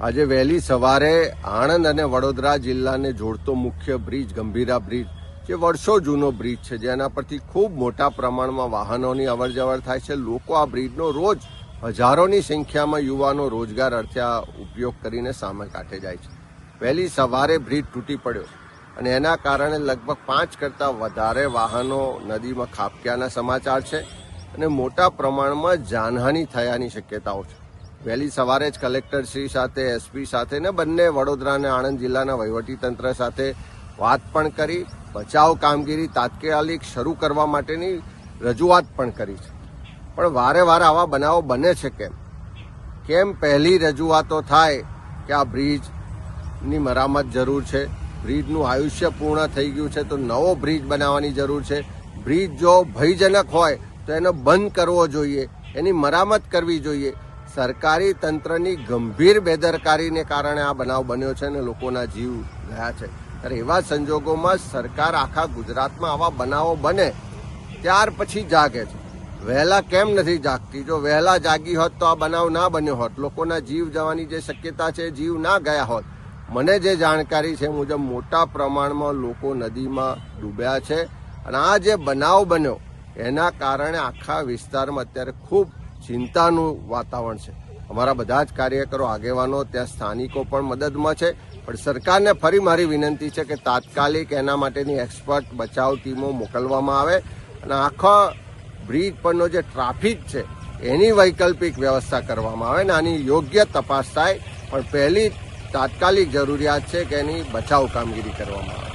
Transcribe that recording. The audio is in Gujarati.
આજે વહેલી સવારે આણંદ અને વડોદરા જિલ્લાને જોડતો મુખ્ય બ્રિજ ગંભીરા બ્રિજ, જે વર્ષો જૂનો બ્રિજ છે, જેના પરથી ખૂબ મોટા પ્રમાણમાં વાહનોની અવરજવર થાય છે. લોકો આ બ્રિજનો રોજ હજારોની સંખ્યામાં યુવાનો રોજગાર અર્થે આ ઉપયોગ કરીને સામે કાંઠે જાય છે. વહેલી સવારે બ્રિજ તૂટી પડ્યો અને એના કારણે લગભગ 5 કરતાં વધારે વાહનો નદીમાં ખાબક્યાના સમાચાર છે અને મોટા પ્રમાણમાં જાનહાનિ થયાની શક્યતાઓ છે. વહેલી સવારે જ કલેક્ટરશ્રી સાથે, એસપી સાથે ને બંને વડોદરા અને આણંદ જિલ્લાના વહીવટીતંત્ર સાથે વાત પણ કરી, બચાવ કામગીરી તાત્કાલિક શરૂ કરવા માટેની રજૂઆત પણ કરી છે. પણ વારે વારે આવા બનાવો બને છે કેમ? પહેલી રજૂઆતો થાય કે આ બ્રિજની મરામત જરૂર છે, બ્રિજનું આયુષ્ય પૂર્ણ થઈ ગયું છે તો નવો બ્રિજ બનાવવાની જરૂર છે. બ્રિજ જો ભયજનક હોય તો એને બંધ કરવો જોઈએ, એની મરામત કરવી જોઈએ. સરકારી તંત્રની ગંભીર બેદરકારીને કારણે આ બનાવ બન્યો છે અને લોકોના જીવ ગયા છે. ત્યારે એવા સંજોગોમાં સરકાર આખા ગુજરાતમાં આવા બનાવો બને ત્યાર પછી જાગે છે. વહેલા કેમ નથી જાગતી? જો વહેલા જાગી હોત તો આ બનાવ ના બન્યો હોત, લોકોના જીવ જવાની જે શક્યતા છે, જીવ ના ગયા હોત. મને જે જાણકારી છે મુજબ મોટા પ્રમાણમાં લોકો નદીમાં ડૂબ્યા છે અને આ જે બનાવ બન્યો એના કારણે આખા વિસ્તારમાં અત્યારે ખૂબ ચિંતાનું વાતાવરણ છે. અમારા બધા જ કાર્યકરો, આગેવાનો, ત્યાં સ્થાનિકો પણ મદદમાં છે. પણ સરકારને ફરી મારી વિનંતી છે કે તાત્કાલિક એના માટેની એક્સપર્ટ બચાવ ટીમો મોકલવામાં આવે અને આખા બ્રિજ પરનો જે ટ્રાફિક છે એની વૈકલ્પિક વ્યવસ્થા કરવામાં આવે અને આની યોગ્ય તપાસ થાય. પણ પહેલી તાત્કાલિક જરૂરિયાત છે કે એની બચાવ કામગીરી કરવામાં આવે.